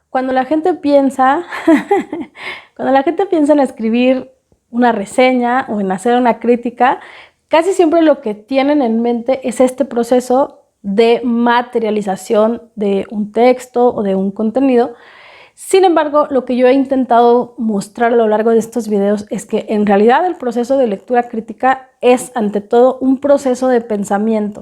Cuando la gente piensa, cuando la gente piensa en escribir una reseña o en hacer una crítica, casi siempre lo que tienen en mente es este proceso de materialización de un texto o de un contenido. Sin embargo, lo que yo he intentado mostrar a lo largo de estos videos es que en realidad el proceso de lectura crítica es ante todo un proceso de pensamiento.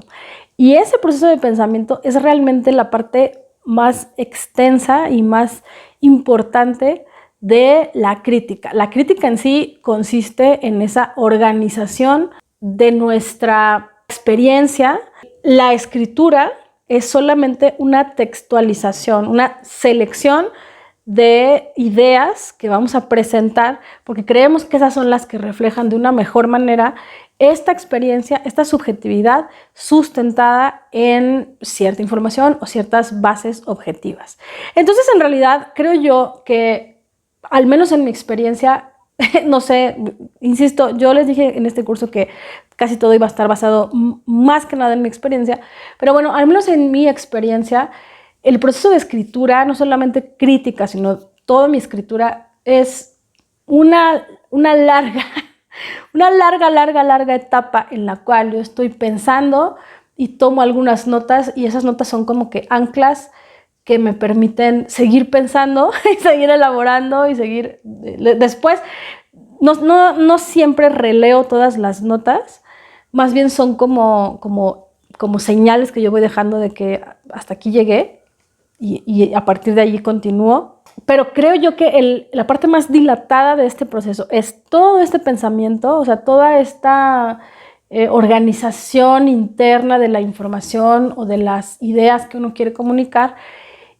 Y ese proceso de pensamiento es realmente la parte más extensa y más importante de la crítica. La crítica en sí consiste en esa organización de nuestra experiencia. La escritura es solamente una textualización, una selección de ideas que vamos a presentar porque creemos que esas son las que reflejan de una mejor manera esta experiencia, esta subjetividad sustentada en cierta información o ciertas bases objetivas. Entonces, en realidad, creo yo que, al menos en mi experiencia, no sé, insisto, yo les dije en este curso que casi todo iba a estar basado más que nada en mi experiencia, pero bueno, al menos en mi experiencia, el proceso de escritura, no solamente crítica, sino toda mi escritura es una larga etapa en la cual yo estoy pensando y tomo algunas notas, y esas notas son como que anclas que me permiten seguir pensando y seguir elaborando y seguir después. No siempre releo todas las notas, más bien son como señales que yo voy dejando de que hasta aquí llegué y a partir de allí continúo. Pero creo yo que la parte más dilatada de este proceso es todo este pensamiento, o sea, toda esta organización interna de la información o de las ideas que uno quiere comunicar.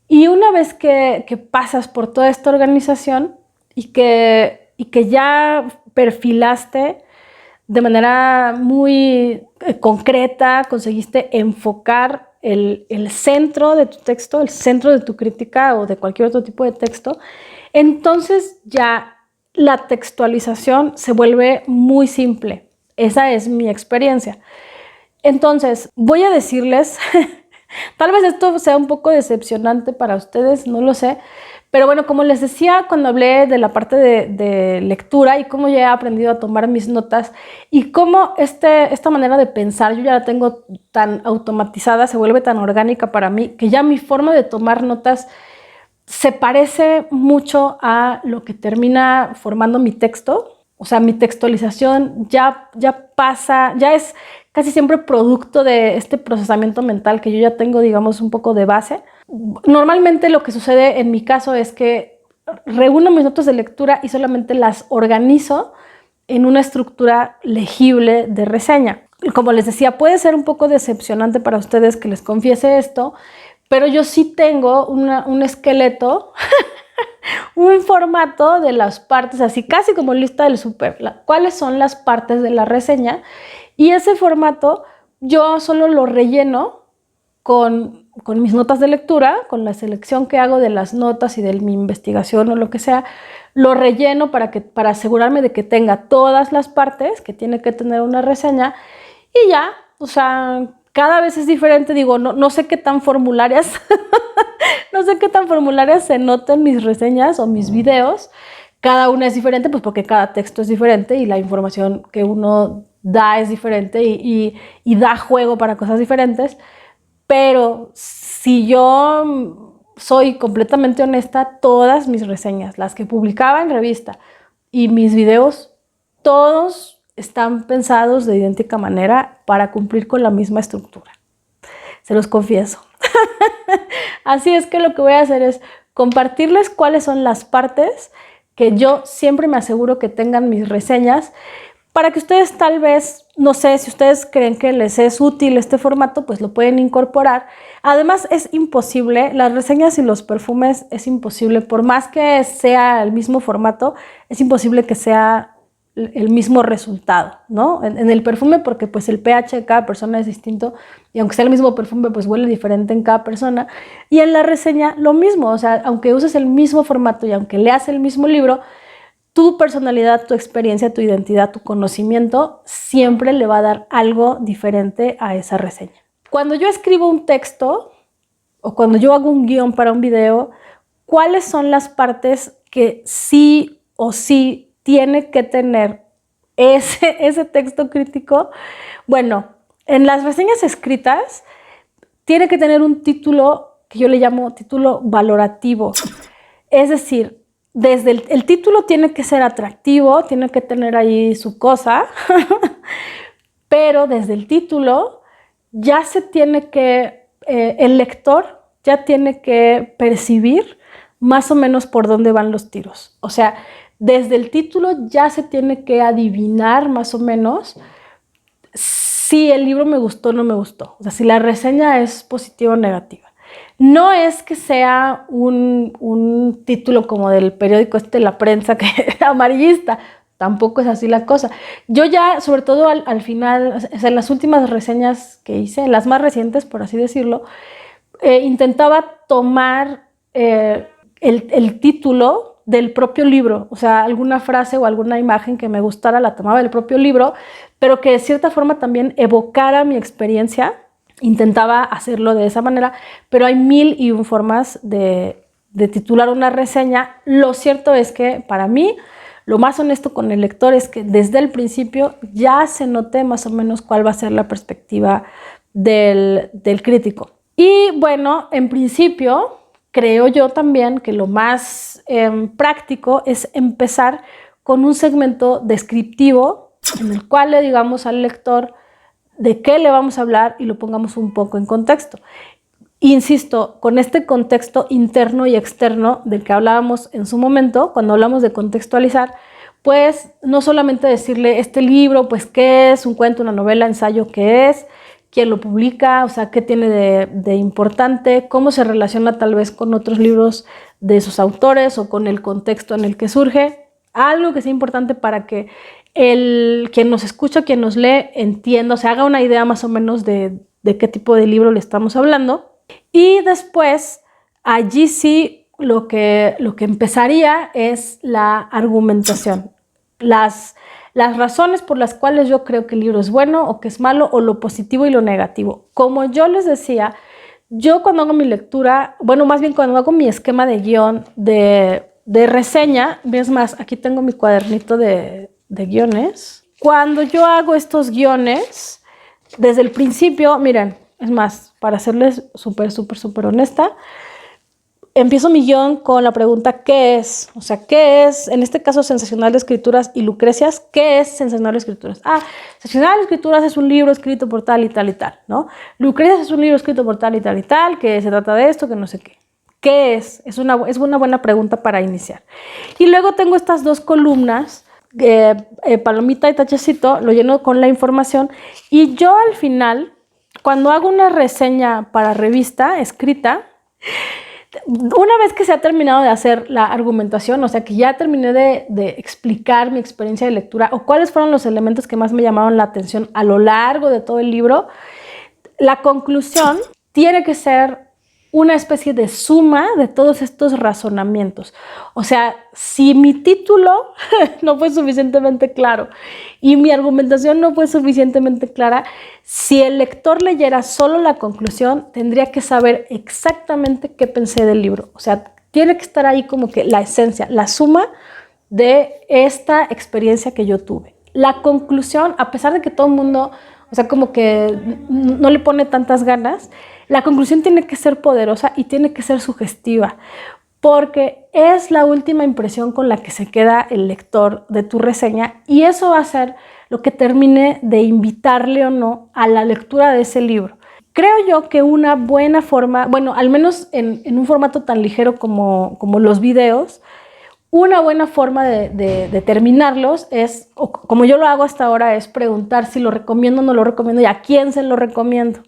Y una vez que pasas por toda esta organización y que ya perfilaste de manera muy concreta, conseguiste enfocar el centro de tu texto, el centro de tu crítica o de cualquier otro tipo de texto, entonces ya la textualización se vuelve muy simple. Esa es mi experiencia. Entonces, voy a decirles, tal vez esto sea un poco decepcionante para ustedes, no lo sé, pero bueno, como les decía cuando hablé de la parte de lectura y cómo ya he aprendido a tomar mis notas y cómo esta manera de pensar yo ya la tengo tan automatizada, se vuelve tan orgánica para mí, que ya mi forma de tomar notas se parece mucho a lo que termina formando mi texto. O sea, mi textualización ya pasa, ya es casi siempre producto de este procesamiento mental que yo ya tengo, digamos, un poco de base. Normalmente lo que sucede en mi caso es que reúno mis notas de lectura y solamente las organizo en una estructura legible de reseña. Como les decía, puede ser un poco decepcionante para ustedes que les confiese esto, pero yo sí tengo un esqueleto, un formato de las partes, así casi como lista del súper, cuáles son las partes de la reseña, y ese formato yo solo lo relleno con mis notas de lectura, con la selección que hago de las notas y de mi investigación o lo que sea, lo relleno para asegurarme de que tenga todas las partes que tiene que tener una reseña, y ya, o sea, cada vez es diferente. Digo, no sé qué tan formularias no sé qué tan formularias se noten mis reseñas o mis videos. Cada una es diferente, pues porque cada texto es diferente y la información que uno da es diferente y da juego para cosas diferentes. Pero si yo soy completamente honesta, todas mis reseñas, las que publicaba en revista y mis videos, todos están pensados de idéntica manera para cumplir con la misma estructura. Se los confieso. Así es que lo que voy a hacer es compartirles cuáles son las partes que yo siempre me aseguro que tengan mis reseñas, para que ustedes tal vez, no sé, si ustedes creen que les es útil este formato, pues lo pueden incorporar. Además, es imposible, las reseñas y los perfumes es imposible, por más que sea el mismo formato, es imposible que sea el mismo resultado, ¿no? En el perfume, porque pues el pH de cada persona es distinto, y aunque sea el mismo perfume, pues huele diferente en cada persona. Y en la reseña lo mismo, o sea, aunque uses el mismo formato y aunque leas el mismo libro, tu personalidad, tu experiencia, tu identidad, tu conocimiento siempre le va a dar algo diferente a esa reseña. Cuando yo escribo un texto o cuando yo hago un guión para un video, ¿cuáles son las partes que sí o sí tiene que tener ese texto crítico? Bueno, en las reseñas escritas tiene que tener un título que yo le llamo título valorativo. Es decir, desde el título tiene que ser atractivo, tiene que tener ahí su cosa, pero desde el título ya se tiene que, el lector ya tiene que percibir más o menos por dónde van los tiros. O sea, desde el título ya se tiene que adivinar más o menos si el libro me gustó o no me gustó. O sea, si la reseña es positiva o negativa. No es que sea un título como del periódico La Prensa, que amarillista. Tampoco es así la cosa. Yo ya, sobre todo al final, o sea, en las últimas reseñas que hice, las más recientes, por así decirlo, intentaba tomar el título del propio libro. O sea, alguna frase o alguna imagen que me gustara la tomaba del propio libro, pero que de cierta forma también evocara mi experiencia. Intentaba hacerlo de esa manera, pero hay 1001 formas de titular una reseña. Lo cierto es que para mí, lo más honesto con el lector es que desde el principio ya se note más o menos cuál va a ser la perspectiva del crítico. Y bueno, en principio, creo yo también que lo más práctico es empezar con un segmento descriptivo en el cual le digamos al lector de qué le vamos a hablar y lo pongamos un poco en contexto. Insisto, con este contexto interno y externo del que hablábamos en su momento, cuando hablamos de contextualizar, pues no solamente decirle este libro, pues qué es, un cuento, una novela, ensayo, qué es, quién lo publica, o sea, qué tiene de importante, cómo se relaciona tal vez con otros libros de sus autores o con el contexto en el que surge, algo que sea importante para que quien nos escucha, quien nos lee, entienda, o sea, haga una idea más o menos de qué tipo de libro le estamos hablando. Y después, allí sí, lo que empezaría es la argumentación. Las razones por las cuales yo creo que el libro es bueno o que es malo, o lo positivo y lo negativo. Como yo les decía, yo cuando hago mi lectura, bueno, más bien cuando hago mi esquema de guión de reseña, es más, aquí tengo mi cuadernito de guiones. Cuando yo hago estos guiones, desde el principio, miren, es más, para serles súper honesta, empiezo mi guión con la pregunta ¿qué es? O sea, ¿qué es? En este caso, Sensacional de Escrituras y Lucrecias. ¿Qué es Sensacional de Escrituras? Sensacional de Escrituras es un libro escrito por tal y tal y tal, ¿no? Lucrecias es un libro escrito por tal y tal y tal, que se trata de esto, que no sé qué. ¿Qué es? Es una buena pregunta para iniciar. Y luego tengo estas dos columnas, palomita y tachecito, lo lleno con la información, y yo al final, cuando hago una reseña para revista escrita, una vez que se ha terminado de hacer la argumentación, o sea que ya terminé de explicar mi experiencia de lectura o cuáles fueron los elementos que más me llamaron la atención a lo largo de todo el libro, la conclusión tiene que ser una especie de suma de todos estos razonamientos. O sea, si mi título no fue suficientemente claro y mi argumentación no fue suficientemente clara, si el lector leyera solo la conclusión, tendría que saber exactamente qué pensé del libro. O sea, tiene que estar ahí como que la esencia, la suma de esta experiencia que yo tuve. La conclusión, a pesar de que todo el mundo, o sea, como que no le pone tantas ganas, la conclusión tiene que ser poderosa y tiene que ser sugestiva, porque es la última impresión con la que se queda el lector de tu reseña, y eso va a ser lo que termine de invitarle o no a la lectura de ese libro. Creo yo que una buena forma, bueno, al menos en un formato tan ligero como los videos, una buena forma de terminarlos es, o como yo lo hago hasta ahora, es preguntar si lo recomiendo o no lo recomiendo y a quién se lo recomiendo.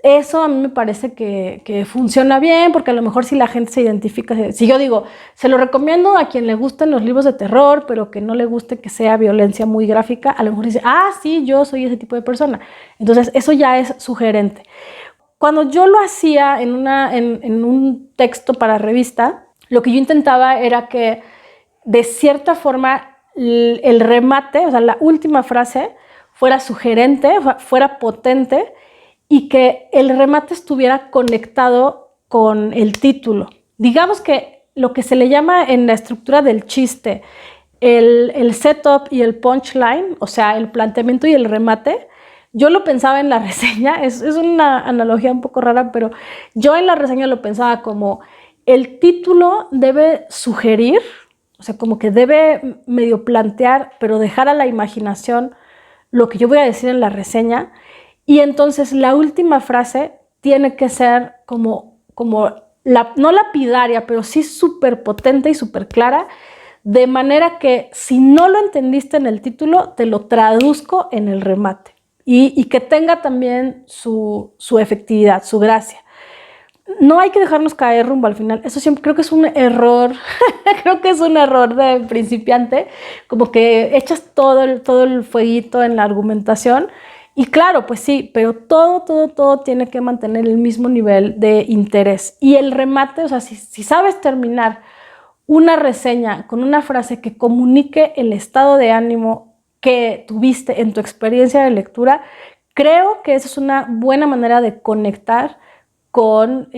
Eso a mí me parece que funciona bien, porque a lo mejor si la gente se identifica, si yo digo, se lo recomiendo a quien le gusten los libros de terror, pero que no le guste que sea violencia muy gráfica, a lo mejor dice, sí, yo soy ese tipo de persona. Entonces eso ya es sugerente. Cuando yo lo hacía en un texto para revista, lo que yo intentaba era que de cierta forma el remate, o sea, la última frase, fuera sugerente, fuera potente, y que el remate estuviera conectado con el título. Digamos que lo que se le llama en la estructura del chiste el setup y el punchline, o sea, el planteamiento y el remate, yo lo pensaba en la reseña, es una analogía un poco rara, pero yo en la reseña lo pensaba como el título debe sugerir, o sea, como que debe medio plantear, pero dejar a la imaginación lo que yo voy a decir en la reseña, y entonces la última frase tiene que ser como no lapidaria, pero sí súper potente y súper clara, de manera que si no lo entendiste en el título, te lo traduzco en el remate y que tenga también su efectividad, su gracia. No hay que dejarnos caer rumbo al final. Eso siempre creo que es un error, creo que es un error de principiante, como que echas todo el fueguito en la argumentación. Y claro, pues sí, pero todo tiene que mantener el mismo nivel de interés. Y el remate, o sea, si sabes terminar una reseña con una frase que comunique el estado de ánimo que tuviste en tu experiencia de lectura, creo que esa es una buena manera de conectar con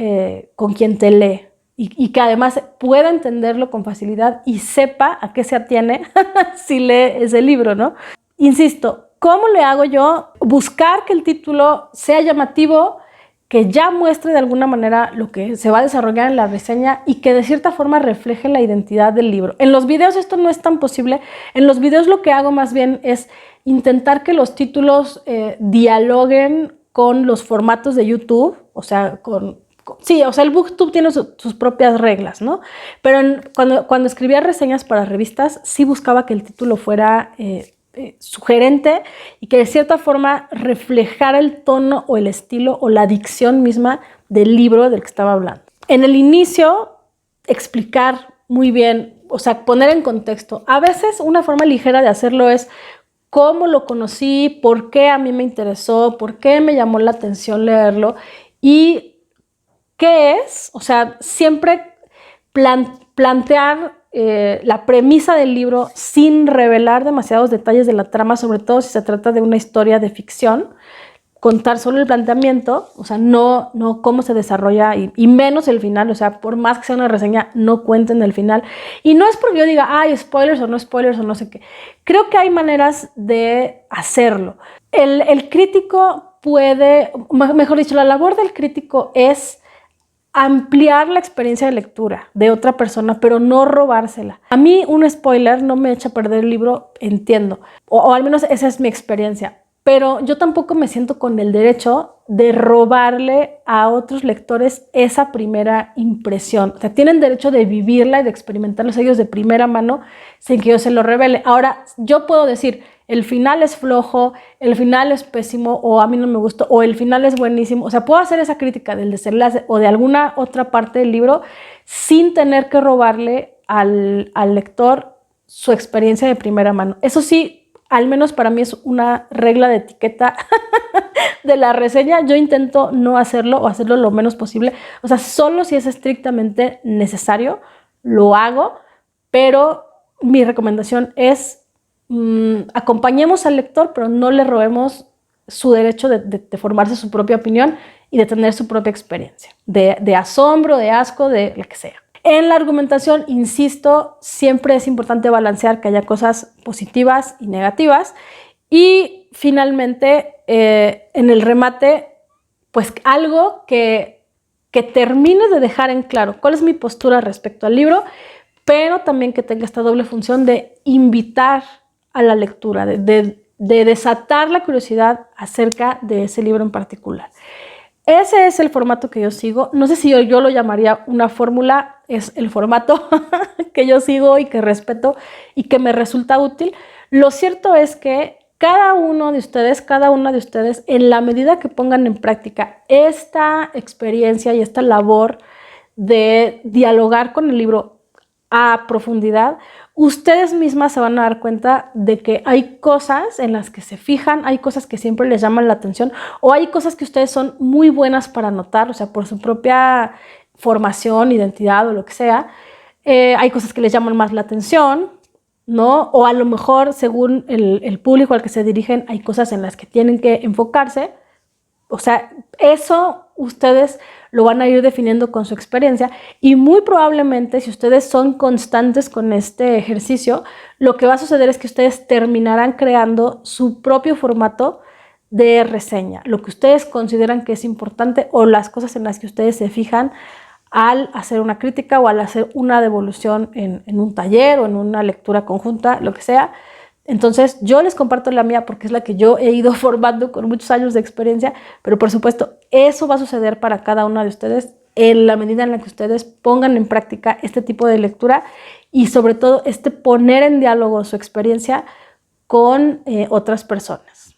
quien te lee y que además pueda entenderlo con facilidad y sepa a qué se atiene si lee ese libro, ¿no? Insisto, ¿cómo le hago yo? Buscar que el título sea llamativo, que ya muestre de alguna manera lo que se va a desarrollar en la reseña y que de cierta forma refleje la identidad del libro. En los videos esto no es tan posible. En los videos lo que hago más bien es intentar que los títulos dialoguen con los formatos de YouTube, o sea, sí, o sea, el BookTube tiene sus propias reglas, ¿no? Pero cuando escribía reseñas para revistas, sí buscaba que el título fuera sugerente y que de cierta forma reflejara el tono o el estilo o la dicción misma del libro del que estaba hablando. En el inicio, explicar muy bien, o sea, poner en contexto. A veces una forma ligera de hacerlo es cómo lo conocí, por qué a mí me interesó, por qué me llamó la atención leerlo y qué es, o sea, siempre plantear la premisa del libro sin revelar demasiados detalles de la trama, sobre todo si se trata de una historia de ficción, contar solo el planteamiento, o sea, no cómo se desarrolla y menos el final, o sea, por más que sea una reseña, no cuenten el final. Y no es porque yo diga, ay, spoilers o no sé qué. Creo que hay maneras de hacerlo. El crítico puede, mejor dicho, la labor del crítico es ampliar la experiencia de lectura de otra persona, pero no robársela. A mí un spoiler no me echa a perder el libro, entiendo, o al menos esa es mi experiencia, pero yo tampoco me siento con el derecho de robarle a otros lectores esa primera impresión. O sea, tienen derecho de vivirla y de experimentarlos ellos de primera mano sin que yo se lo revele. Ahora, yo puedo decir, el final es flojo, el final es pésimo, o a mí no me gustó, o el final es buenísimo. O sea, puedo hacer esa crítica del desenlace o de alguna otra parte del libro sin tener que robarle al lector su experiencia de primera mano. Eso sí, al menos para mí es una regla de etiqueta de la reseña. Yo intento no hacerlo o hacerlo lo menos posible. O sea, solo si es estrictamente necesario, lo hago, pero mi recomendación es acompañemos al lector, pero no le robemos su derecho de formarse su propia opinión y de tener su propia experiencia, de asombro, de asco, de lo que sea. En la argumentación, insisto, siempre es importante balancear que haya cosas positivas y negativas. Y finalmente, en el remate, pues algo que termine de dejar en claro cuál es mi postura respecto al libro, pero también que tenga esta doble función de invitar a la lectura, de desatar la curiosidad acerca de ese libro en particular. Ese es el formato que yo sigo. No sé si yo lo llamaría una fórmula, es el formato que yo sigo y que respeto y que me resulta útil. Lo cierto es que cada una de ustedes, en la medida que pongan en práctica esta experiencia y esta labor de dialogar con el libro a profundidad, ustedes mismas se van a dar cuenta de que hay cosas en las que se fijan, hay cosas que siempre les llaman la atención o hay cosas que ustedes son muy buenas para notar, o sea, por su propia formación, identidad o lo que sea. Hay cosas que les llaman más la atención, ¿no? O a lo mejor, según el público al que se dirigen, hay cosas en las que tienen que enfocarse. O sea, eso ustedes lo van a ir definiendo con su experiencia y muy probablemente si ustedes son constantes con este ejercicio, lo que va a suceder es que ustedes terminarán creando su propio formato de reseña, lo que ustedes consideran que es importante o las cosas en las que ustedes se fijan al hacer una crítica o al hacer una devolución en un taller o en una lectura conjunta, lo que sea. Entonces yo les comparto la mía porque es la que yo he ido formando con muchos años de experiencia, pero por supuesto eso va a suceder para cada una de ustedes en la medida en la que ustedes pongan en práctica este tipo de lectura y sobre todo poner en diálogo su experiencia con otras personas.